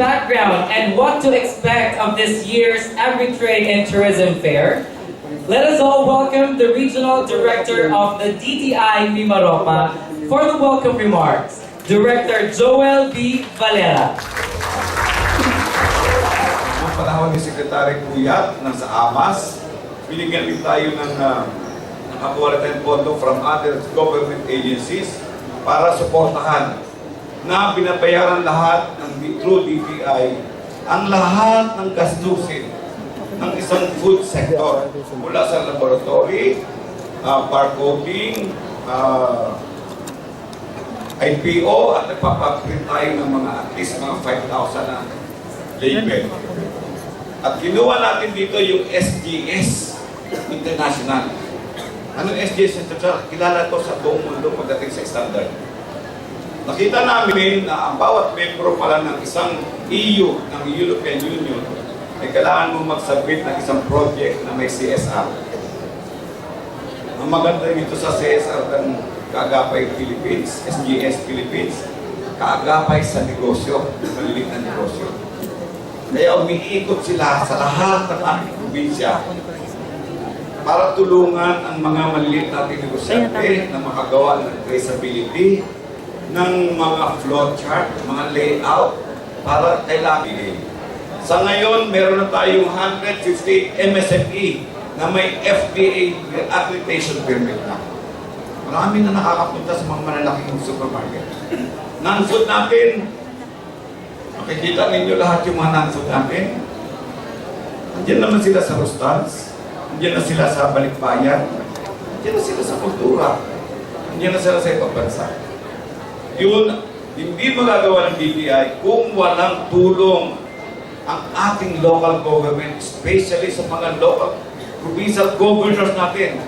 background and what to expect of this year's Agri-Trade and Tourism Fair, let us all welcome the Regional Director of the DTI Mimaropa for the welcome remarks, Director Joel B. Valera. Ang panahon ni Secretary Puyat ng sa AMAS, binigyan din tayo ng nakuha pondo from other government agencies para suportahan na binabayaran lahat ng through DTI ang lahat ng gastusin ng isang food sector mula sa laboratory, barcoding, IPO at nagpapaprint tayo ng mga at least mga 5,000 na label. At kinuha natin dito yung SGS International. Anong SGS International? Kilala to sa buong mundo pagdating sa standard. Nakita namin na ang bawat membro pala ng isang EU, ng European Union, ay kailangan mo mag-submit ng isang project na may CSR. Ang maganda dito sa CSR ng kaagapay Philippines, SGS Philippines, kaagapay sa negosyo, maliliit na negosyo. Kaya umiikot sila sa lahat ng ating probinsya para tulungan ang mga maliliit nating negosyante na makagawa ng traceability, ng mga flowchart, mga layout para kay labili. Sa ngayon, meron na tayong 150 MSME na may FDA accreditation permit na. Marami na nakakapunta sa mga malalaking supermarket. Non-food natin, makikita ninyo lahat yung mga non-food natin. Andiyan naman sila sa restaurants, andiyan na sila sa balikbayan, andiyan na sila sa kultura, andiyan na sila sa ibang bansa. Yun, hindi magagawa ng DTI kung walang tulong ang ating local government, especially sa mga local provincial governors natin.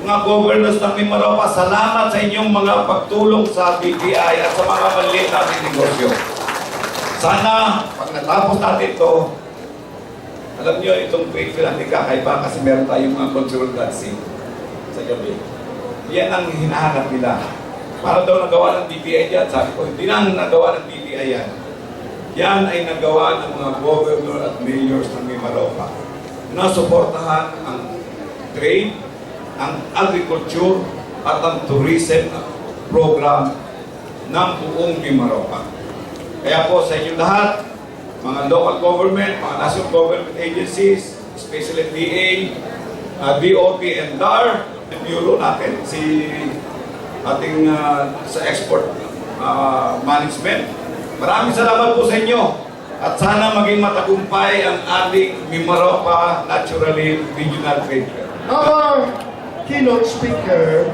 Mga governors ng Mimaropa, salamat sa inyong mga pagtulong sa DTI at sa mga maliit nating negosyo. Sana, pag natapos natin ito, alam nyo, itong faithful natin kakaiba kasi meron tayong mga consultancy sa gabi. Yan ang hinahanap nila. Para daw nagawa ng DTI yan. Sabi ko, hindi na nagawa ng DTI yan. Yan ay nagawa ng mga governor at mayors ng Mimaropa na suportahan ang trade, ang agriculture, at ang tourism program ng buong Mimaropa. Kaya po sa inyo lahat, mga local government, mga national government agencies, especially DA, DOT and DAR, bureau natin, si ating sa export management. Maraming salamat po sa inyo at sana maging matagumpay ang ating Mimaropa Naturally Regional Trade Fair. Our keynote speaker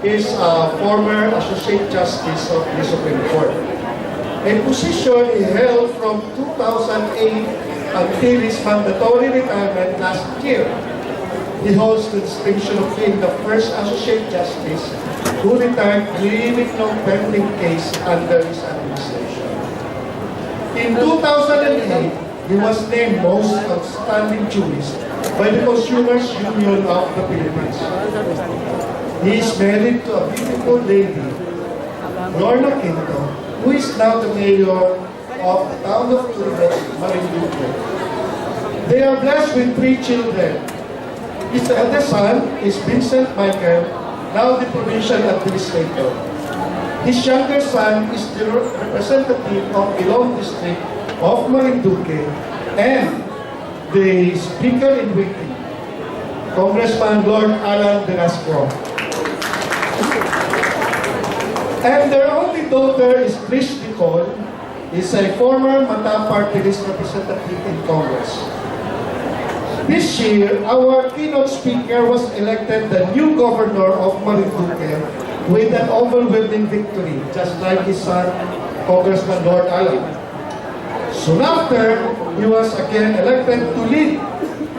is a former Associate Justice of the Supreme Court, a position he held from 2008 until his mandatory retirement last year. He holds the distinction of being the first Associate Justice who retired leaving no pending case under his administration. In 2008, he was named Most Outstanding Jurist by the Consumers Union of the Philippines. He is married to a beautiful lady, Lorna Quinto, who is now the mayor of the town of Oktubre, Marinduque. They are blessed with 3 children. His eldest son is Vincent Michael, now the provincial administrator. His younger son is the representative of Ilong District of Marinduque and the Speaker-in-Waiting, Congressman Lord Alan Velasco. And their only daughter is Presbitero, is a former Mata Party List representative in Congress. This year, our keynote speaker was elected the new governor of Marinduque with an overwhelming victory, just like his son, Congressman Lord Alan. Soon after, he was again elected to lead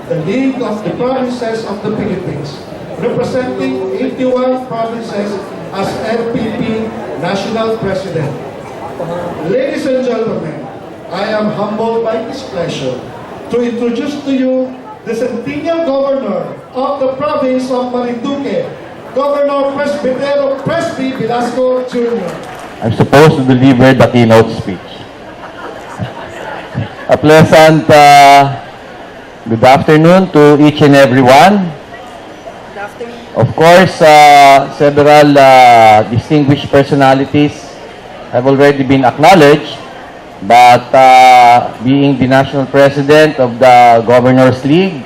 the League of the Provinces of the Philippines, representing 81 provinces as NPP National President. Ladies and gentlemen, I am humbled by this pleasure to introduce to you the Centennial Governor of the province of Marinduque, Governor Presbitero Velasco Jr. I'm supposed to deliver the keynote speech. A pleasant good afternoon to each and everyone. Of course, several distinguished personalities have already been acknowledged, but being the National President of the Governors League,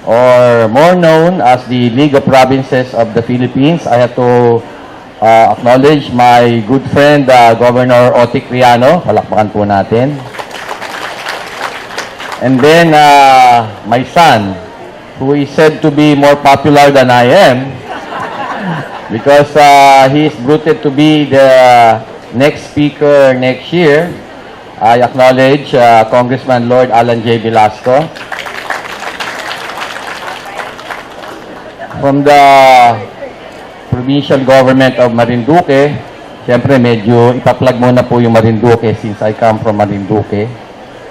or more known as the League of Provinces of the Philippines, I have to acknowledge my good friend, Governor Otik Riano. Palakpakan po natin. And then, my son, who is said to be more popular than I am, because he is bruited to be the next speaker next year. I acknowledge Congressman Lord Alan J. Velasco. From the provincial government of Marinduque, siyempre medyo ipa-plug muna po yung Marinduque since I come from Marinduque.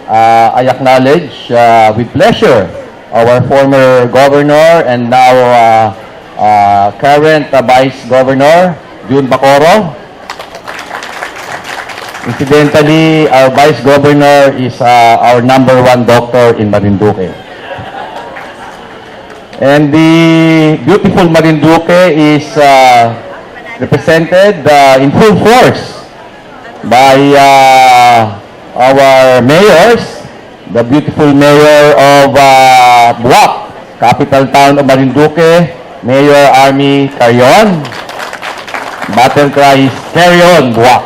I acknowledge with pleasure our former governor and now current Vice Governor, June Bacoro. Incidentally, our Vice Governor is our #1 doctor in Marinduque. And the beautiful Marinduque is represented in full force by our mayors, the beautiful mayor of Buwak, capital town of Marinduque, Mayor Army Carion. Battle cry is Carry On, Buwak.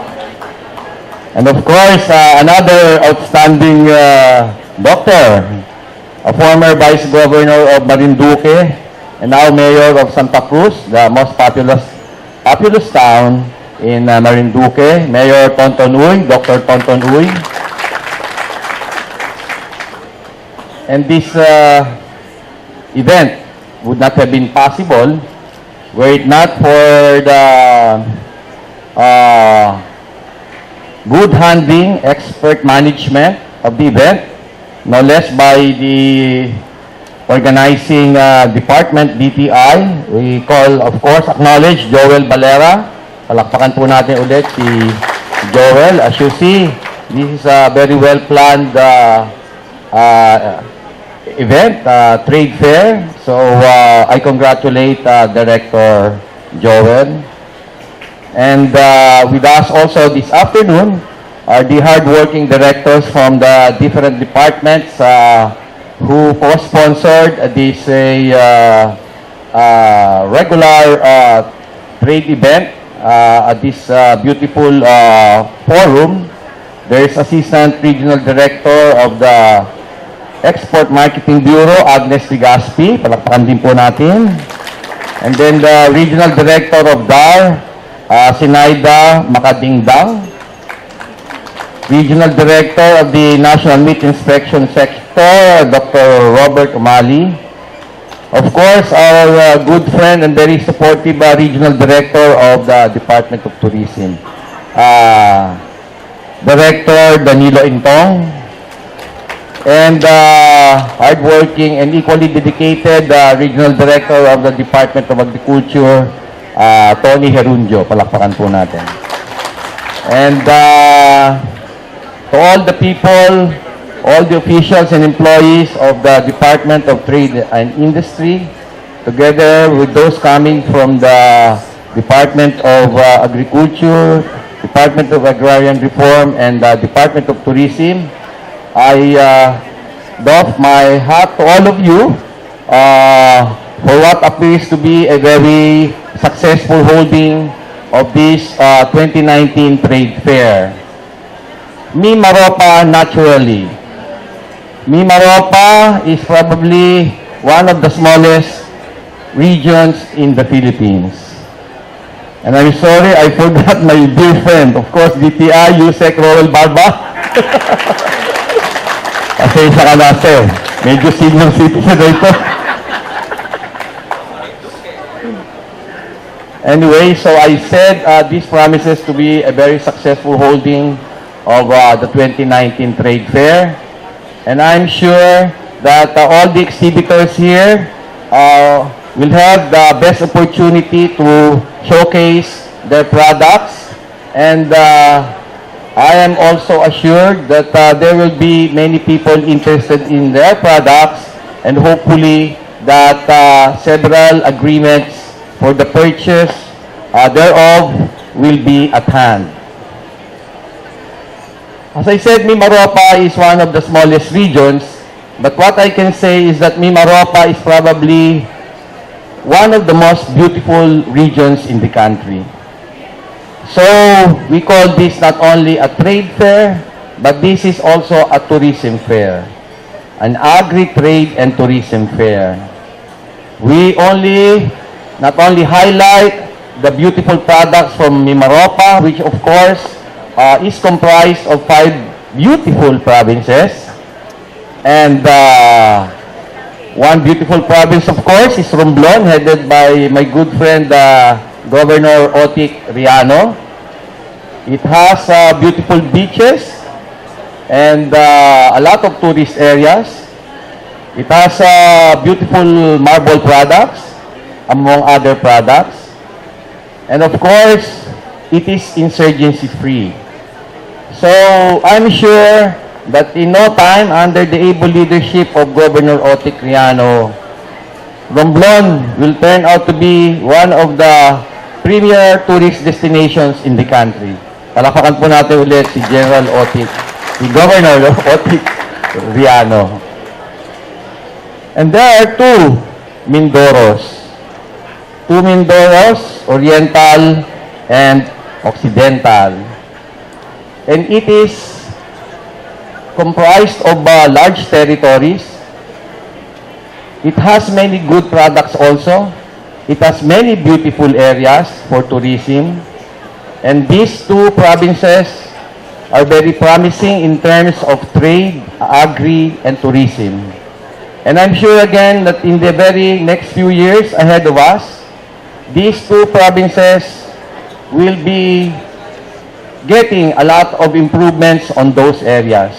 And of course, another outstanding doctor, a former Vice Governor of Marinduque, and now Mayor of Santa Cruz, the most populous town in Marinduque, Mayor Tonton Uy, Dr. Tonton Uy. And this event would not have been possible were it not for the good handling, expert management of the event, no less by the organizing department, DTI. We call, of course, acknowledge Joel Valera. Palakpakan po natin ulit si Joel. As you see, this is a very well-planned event, trade fair. So, I congratulate Director Joel. And with us also this afternoon are the hardworking directors from the different departments who co-sponsored this regular trade event at this beautiful forum. There is Assistant Regional Director of the Export Marketing Bureau, Agnes Ligaspi. Palakpakan din po natin. And then the Regional Director of DAR, Sinaida Makadingdang. Regional Director of the National Meat Inspection Sector, Dr. Robert Umali. Of course, our good friend and very supportive Regional Director of the Department of Tourism, Director Danilo Intong. And hardworking and equally dedicated Regional Director of the Department of Agriculture, Tony Herunjo. Palakpakan po natin. And to all the people, all the officials and employees of the Department of Trade and Industry, together with those coming from the Department of Agriculture, Department of Agrarian Reform, and the Department of Tourism, I doff my hat to all of you for what appears to be a very successful holding of this 2019 trade fair. Mimaropa naturally. Mimaropa is probably one of the smallest regions in the Philippines. And I'm sorry, I forgot my dear friend, of course, DTI, Yusek Roel Barba. Kasi isa ka na, sir. Medyo senior citizen na ito. Anyway, so I said this promises to be a very successful holding of the 2019 trade fair. And I'm sure that all the exhibitors here will have the best opportunity to showcase their products and I am also assured that there will be many people interested in their products, and hopefully that several agreements for the purchase thereof will be at hand. As I said, Mimaropa is one of the smallest regions, but what I can say is that Mimaropa is probably one of the most beautiful regions in the country. So we call this not only a trade fair, but this is also a tourism fair, an agri-trade and tourism fair. We not only highlight the beautiful products from Mimaropa, which of course is comprised of 5 beautiful provinces, and one beautiful province, of course, is Romblon, headed by my good friend Governor Otik Riano. It has beautiful beaches and a lot of tourist areas. It has beautiful marble products, among other products. And of course, it is insurgency-free. So I'm sure that in no time, under the able leadership of Governor Otik Riano, Romblon will turn out to be one of the premier tourist destinations in the country. Palakpakan po natin ulit si General Otik, si Governor Otik Riano. And there are 2 Mindoros. 2 Mindoros, Oriental and Occidental. And it is comprised of large territories. It has many good products also. It has many beautiful areas for tourism. And these 2 provinces are very promising in terms of trade, agri, and tourism. And I'm sure again that in the very next few years ahead of us, these 2 provinces will be getting a lot of improvements on those areas.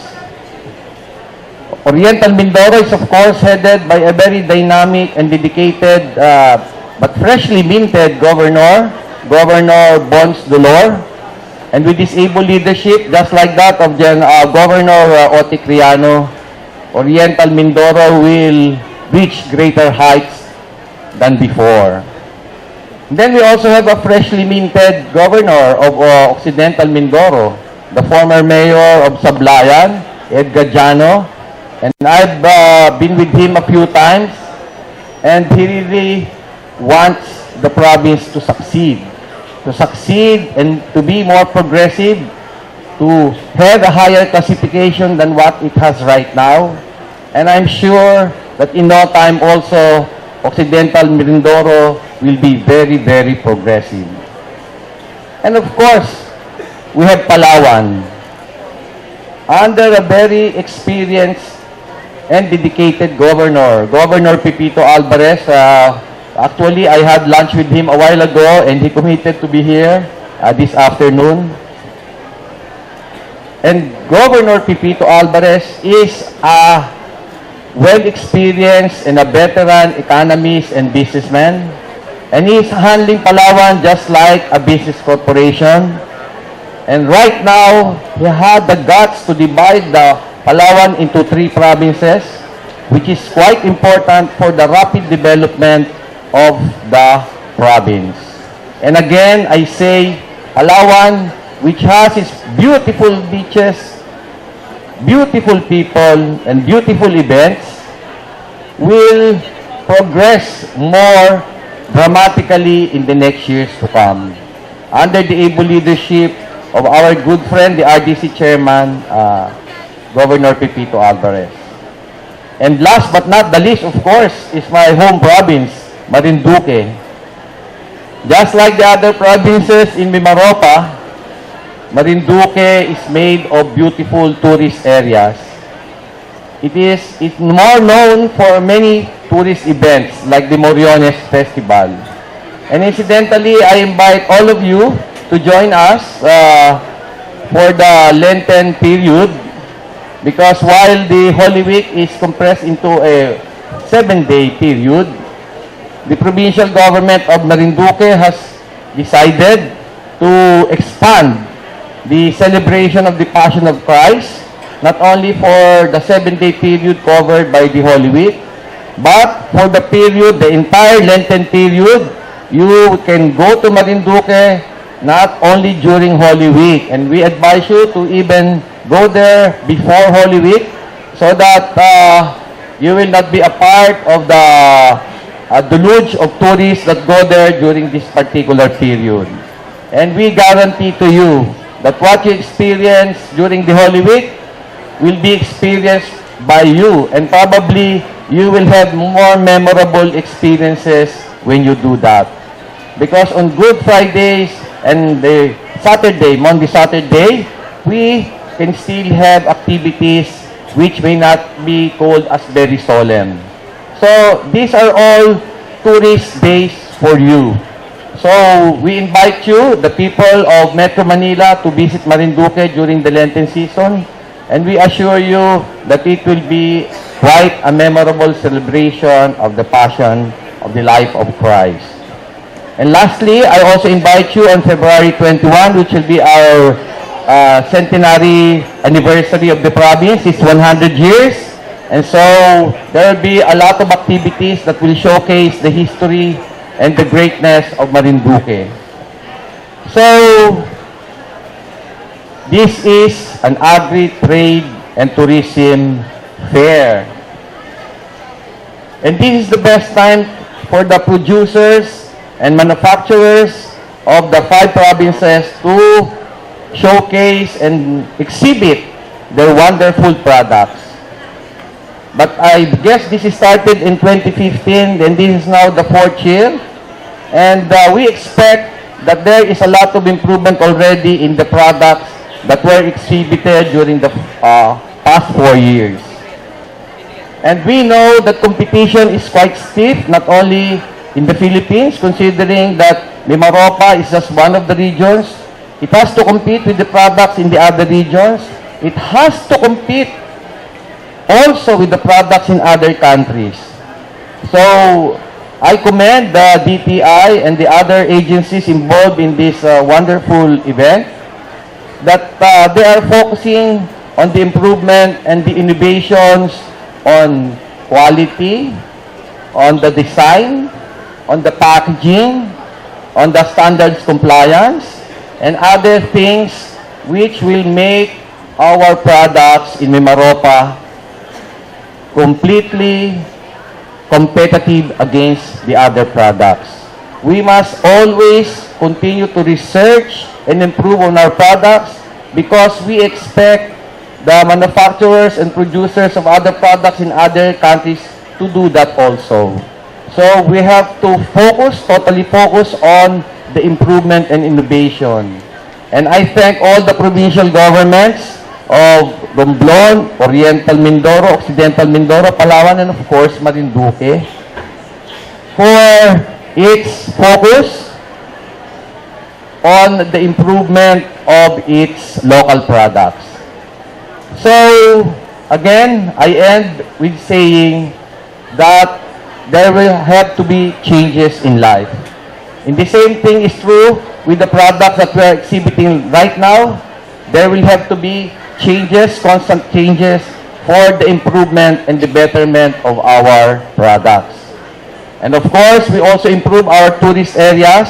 Oriental Mindoro is of course headed by a very dynamic and dedicated but freshly minted Governor Bons Dolor, and with his able leadership, just like that of Governor Otik Riano, Oriental Mindoro will reach greater heights than before. And then we also have a freshly minted Governor of Occidental Mindoro, the former Mayor of Sablayan, Edgar Jano, and I've been with him a few times, and he really wants the province to succeed and to be more progressive, to have a higher classification than what it has right now. And I'm sure that in no time also, Occidental Mindoro will be very, very progressive. And of course, we have Palawan. Under a very experienced and dedicated Governor Pipito Alvarez. Actually, I had lunch with him a while ago, and he committed to be here this afternoon. And Governor Pipito Alvarez is a well-experienced and a veteran economist and businessman. And he is handling Palawan just like a business corporation. And right now, he had the guts to divide the Palawan into 3 provinces, which is quite important for the rapid development of the province. And again, I say, Palawan, which has its beautiful beaches, beautiful people, and beautiful events, will progress more dramatically in the next years to come, under the able leadership of our good friend, the RDC Chairman, Governor Pipito Alvarez. And last but not the least, of course, is my home province, Marinduque. Just like the other provinces in Mimaropa, Marinduque is made of beautiful tourist areas. It's more known for many tourist events like the Moriones Festival. And incidentally, I invite all of you to join us for the Lenten period, because while the Holy Week is compressed into a 7-day period, the provincial government of Marinduque has decided to expand the celebration of the Passion of Christ, not only for the 7-day period covered by the Holy Week, but for the period, the entire Lenten period, you can go to Marinduque not only during Holy Week. And we advise you to even go there before Holy Week so that you will not be a part of the deluge of tourists that go there during this particular period. And we guarantee to you that what you experience during the Holy Week will be experienced by you, and probably you will have more memorable experiences when you do that. Because on Good Fridays and the Saturday, Monday, Saturday, we can still have activities which may not be called as very solemn. So these are all tourist days for you. So we invite you, the people of Metro Manila, to visit Marinduque during the Lenten season, and we assure you that it will be quite a memorable celebration of the Passion of the life of Christ. And lastly, I also invite you on February 21, which will be our centenary anniversary of the province. It's 100 years. And so there will be a lot of activities that will showcase the history and the greatness of Marinduque. So this is an Agri-Trade and Tourism Fair. And this is the best time for the producers and manufacturers of the 5 provinces to showcase and exhibit their wonderful products. But I guess this started in 2015, and this is now the 4th year. And we expect that there is a lot of improvement already in the products that were exhibited during the past 4 years. And we know that competition is quite stiff, not only in the Philippines, considering that Mimaropa is just one of the regions. It has to compete with the products in the other regions. It has to compete also with the products in other countries. So I commend the DTI and the other agencies involved in this wonderful event, that they are focusing on the improvement and the innovations on quality, on the design, on the packaging, on the standards compliance, and other things which will make our products in Mimaropa completely competitive against the other products. We must always continue to research and improve on our products, because we expect the manufacturers and producers of other products in other countries to do that also. So we have to focus, totally focus on the improvement and innovation. And I thank all the provincial governments of Romblon, Oriental Mindoro, Occidental Mindoro, Palawan, and of course Marinduque for its focus on the improvement of its local products. So again, I end with saying that there will have to be changes in life. And the same thing is true with the products that we are exhibiting right now. There will have to be changes, constant changes for the improvement and the betterment of our products. And of course, we also improve our tourist areas.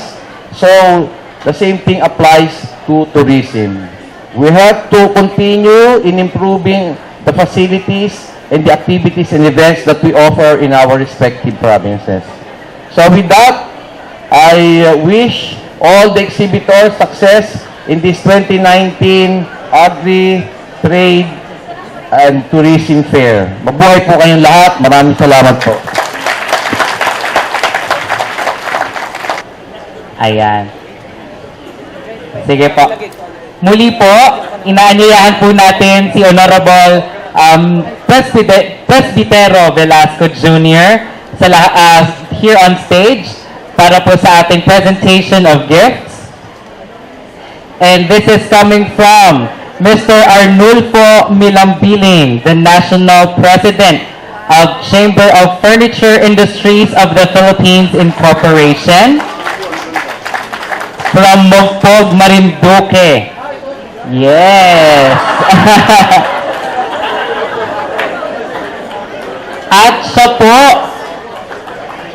So the same thing applies to tourism. We have to continue in improving the facilities and the activities and events that we offer in our respective provinces. So with that, I wish all the exhibitors success in this 2019 Agri-Trade and Tourism Fair. Mabuhay po kayong lahat. Maraming salamat po. Ayan. Sige po. Muli po, inaanyayahan po natin si Honorable Presbitero Velasco Jr. Here on stage para po sa ating presentation of gifts. And this is coming from Mr. Arnulfo Milambiling, the National President of Chamber of Furniture Industries of the Philippines Incorporation. From Mugpog, Marinduque, Yes! At siya po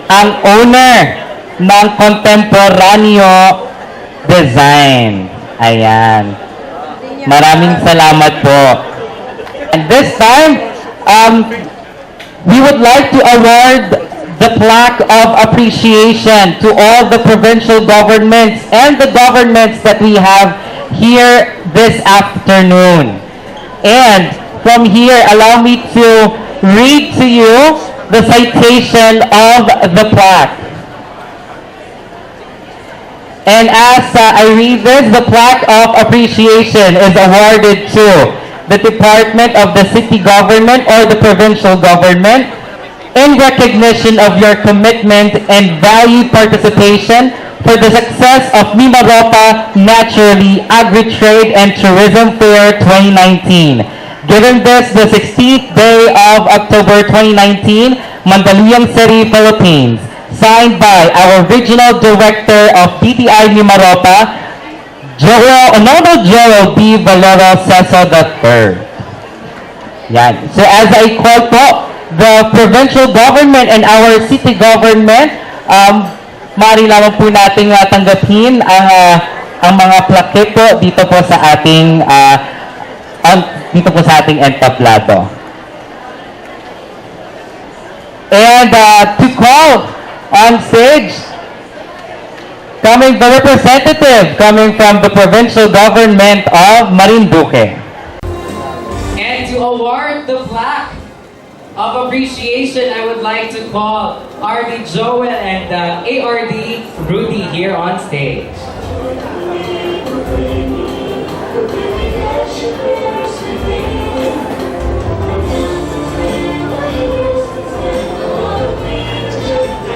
ang owner ng Contemporaneo Design. Ayan. Maraming salamat po. And this time, we would like to award the plaque of appreciation to all the provincial governments and the governments that we have here this afternoon. And from here, allow me to read to you the citation of the plaque. And as I read this, the plaque of appreciation is awarded to the Department of the City Government or the Provincial Government in recognition of your commitment and valued participation for the success of Mimaropa Naturally Agri-Trade and Tourism Fair 2019. Given this the 16th day of October 2019, Mandaluyong City, Philippines. Signed by our Regional Director of DTI Mimaropa, Honorable Joel B. Valero Ceso III. Yan. So as I call po, the provincial government and our city government, maaari lamang po nating tanggapin ang mga plaque po dito po sa ating entablado. And to call on stage, the representative coming from the provincial government of Marinduque. And to award the plaque of appreciation, I would like to call RD Joel and ARD Rudy here on stage.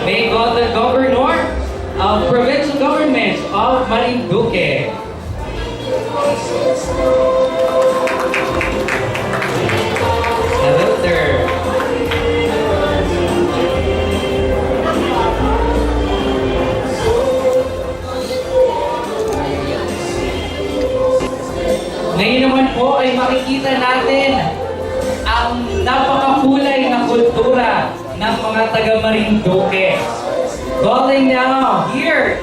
May call the Governor of Provincial Government of Marinduque. Hello, sir. Ngayon naman po ay makikita natin ang napakakulay na kultura ng mga taga Marinduque. Calling now, here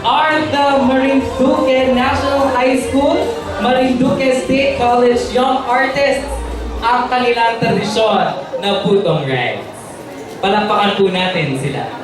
are the Marinduque National High School, Marinduque State College Young Artists, ang kanilang tradisyon na Putong rides. Palakpakan po natin sila.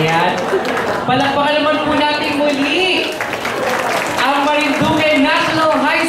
Ayan. Palakpakan naman po natin muli ang Marinduque National High